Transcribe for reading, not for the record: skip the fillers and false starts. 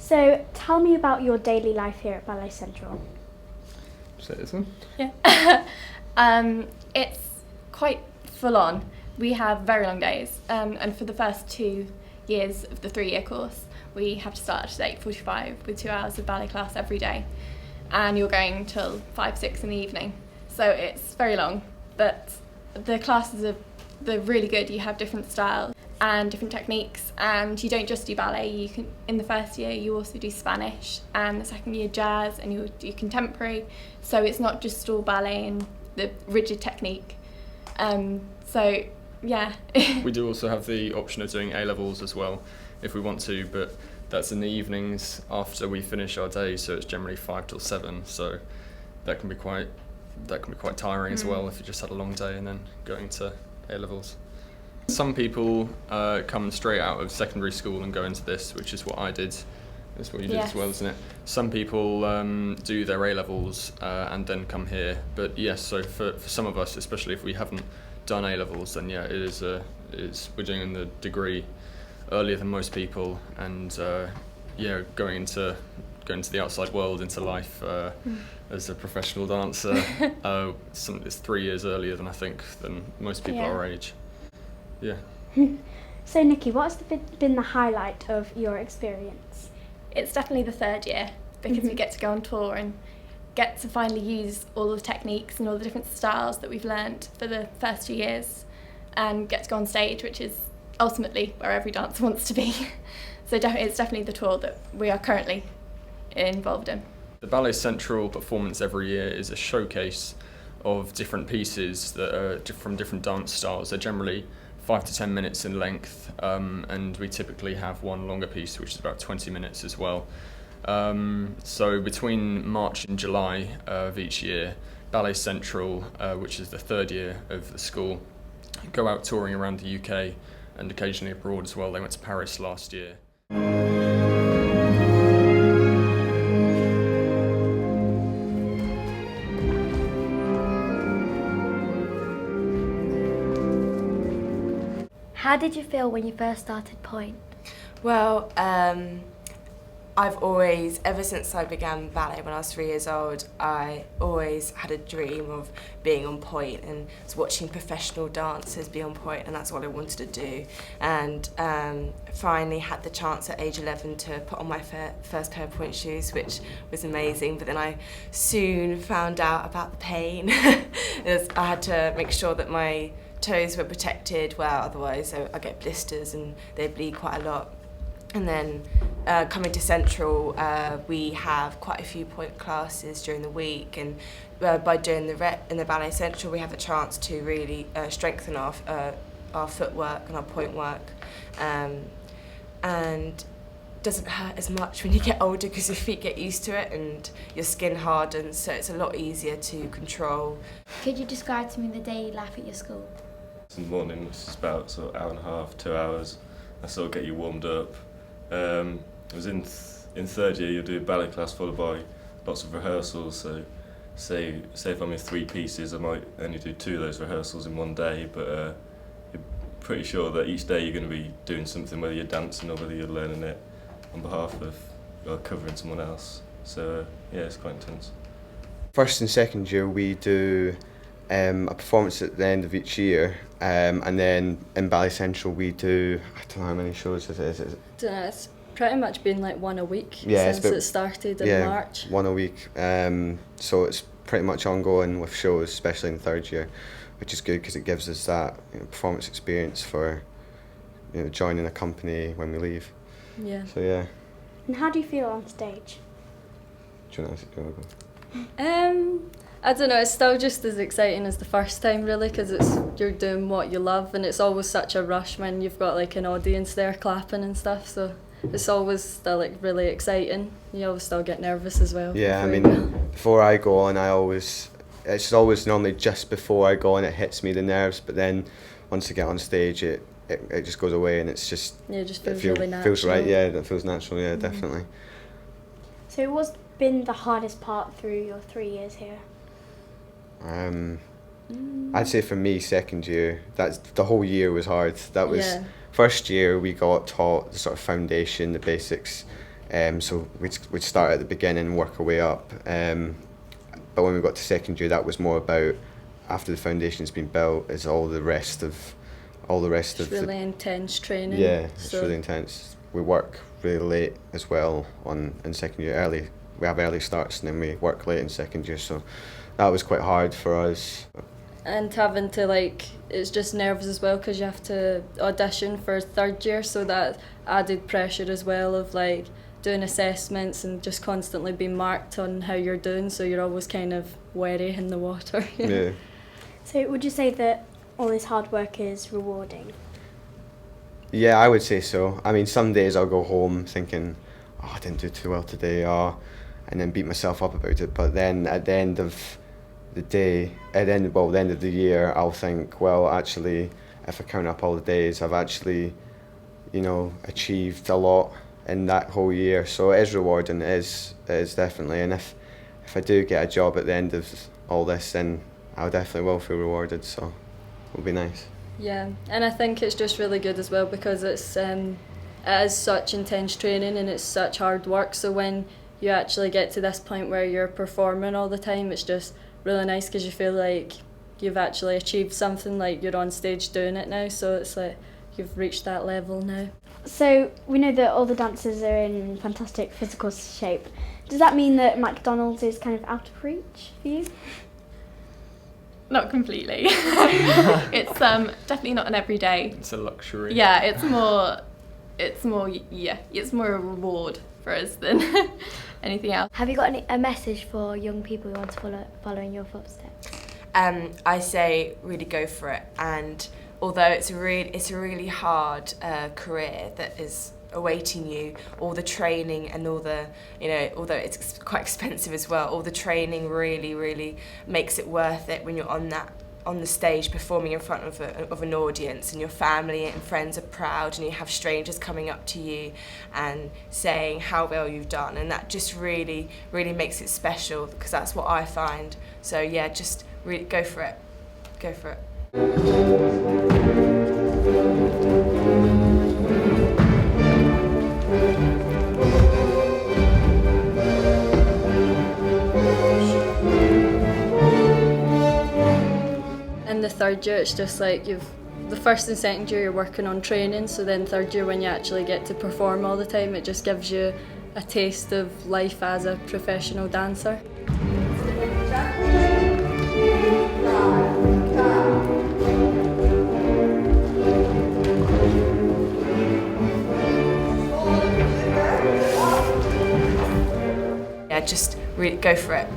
So tell me about your daily life here at Ballet Central. Say this one. Yeah. It's quite full on. We have very long days, and for the first 2 years of the 3-year course, we have to start at 8:45 with 2 hours of ballet class every day, and you're going till 5, 6 in the evening. So it's very long, but the classes they're really good. You have different styles and different techniques, and you don't just do ballet. You can, in the first year, you also do Spanish, and the second year jazz, and you do contemporary. So it's not just all ballet and the rigid technique. So yeah. We do also have the option of doing A-levels as well if we want to, but that's in the evenings after we finish our day, so it's generally 5 till 7, so that can be quite tiring as well if you just had a long day and then going to A-levels. Some people come straight out of secondary school and go into this, which is what I did. That's what you did as well, isn't it? Some people do their A-levels and then come here, but yes, so for some of us, especially if we haven't done A-levels, then yeah, we're doing the degree earlier than most people, and going into the outside world, into life as a professional dancer. It's 3 years earlier than most people our age. Yeah. So Nikki, what's been the highlight of your experience? It's definitely the 3rd year, because we get to go on tour and get to finally use all the techniques and all the different styles that we've learnt for the first 2 years, and get to go on stage, which is ultimately where every dancer wants to be. So it's definitely the tour that we are currently involved in. The Ballet Central performance every year is a showcase of different pieces that are from different dance styles. They're generally 5 to 10 minutes in length, and we typically have one longer piece which is about 20 minutes as well. So between March and July of each year, Ballet Central, which is the 3rd year of the school, go out touring around the UK and occasionally abroad as well. They went to Paris last year. How did you feel when you first started Point? Well, I've always, ever since I began ballet when I was 3 years old, I always had a dream of being on point and was watching professional dancers be on point, and that's what I wanted to do. And finally had the chance at age 11 to put on my first pair of point shoes, which was amazing. But then I soon found out about the pain. I had to make sure that my toes were protected well, otherwise I get blisters and they bleed quite a lot. And then coming to Central, we have quite a few point classes during the week, and by doing the rep in the Ballet Central, we have a chance to really strengthen our footwork and our point work, and doesn't hurt as much when you get older because your feet get used to it and your skin hardens, so it's a lot easier to control. Could you describe to me the daily life at your school? In the morning, which is about sort of hour and a half, 2 hours. I sort of get you warmed up. I was in 3rd year, you'll do a ballet class followed by lots of rehearsals. So, say if I'm in 3 pieces, I might only do 2 of those rehearsals in one day. But you're pretty sure that each day you're going to be doing something, whether you're dancing or whether you're learning it on behalf of or covering someone else. So yeah, it's quite intense. First and second year we do a performance at the end of each year, and then in Ballet Central we do, I don't know how many shows it is. It's pretty much been like one a week since it started in March. One a week. So it's pretty much ongoing with shows, especially in the 3rd year, which is good because it gives us that performance experience for joining a company when we leave. Yeah. So yeah. And how do you feel on stage? Do you want to go? I don't know, it's still just as exciting as the first time really, because you're doing what you love, and it's always such a rush when you've got like an audience there clapping and stuff, so it's always still like really exciting. You always still get nervous as well. Yeah, I mean, before I go on, it's always normally just before I go on it hits me, the nerves, but then once I get on stage it just goes away, and it's just, it just feels really natural. Feels right, yeah, that feels natural, yeah, definitely. So what's been the hardest part through your 3 years here? I'd say for me, second year, that's the whole year was hard. That was first year we got taught the sort of foundation, the basics, So we'd start at the beginning and work our way up. But when we got to second year, that was more about, after the foundation's been built, is all the rest of It's really intense training. Yeah, it's really intense. We work really late as well in second year. We have early starts and then we work late in second year, so that was quite hard for us. And having to it's just nerves as well because you have to audition for third year, so that added pressure as well of doing assessments and just constantly being marked on how you're doing, so you're always kind of wary in the water. Yeah. So would you say that all this hard work is rewarding? Yeah, I would say so. I mean, some days I'll go home thinking, oh, I didn't do too well today, and then beat myself up about it. But then at the end of the day, the end of the year, I'll think, well, actually, if I count up all the days, I've actually, achieved a lot in that whole year. So it is rewarding, it is definitely. And if I do get a job at the end of all this, then I definitely will feel rewarded, so it'll be nice. Yeah, and I think it's just really good as well because it is such intense training and it's such hard work, so when you actually get to this point where you're performing all the time, it's just really nice because you feel like you've actually achieved something, you're on stage doing it now, so it's you've reached that level now. So we know that all the dancers are in fantastic physical shape. Does that mean that McDonald's is kind of out of reach for you? Not completely. It's definitely not an everyday. It's a luxury. Yeah, it's more a reward for us than anything else. Have you got a message for young people who want to follow in your footsteps? I say really go for it, and although it's a really hard career that is awaiting you, all the training and all the, although it's quite expensive as well, all the training really makes it worth it when you're on the stage performing in front of an audience, and your family and friends are proud, and you have strangers coming up to you and saying how well you've done, and that just really makes it special, because that's what I find. So yeah, just really go for it. In the third year, it's just the first and second year you're working on training, so then third year when you actually get to perform all the time, it just gives you a taste of life as a professional dancer. Yeah, just really go for it.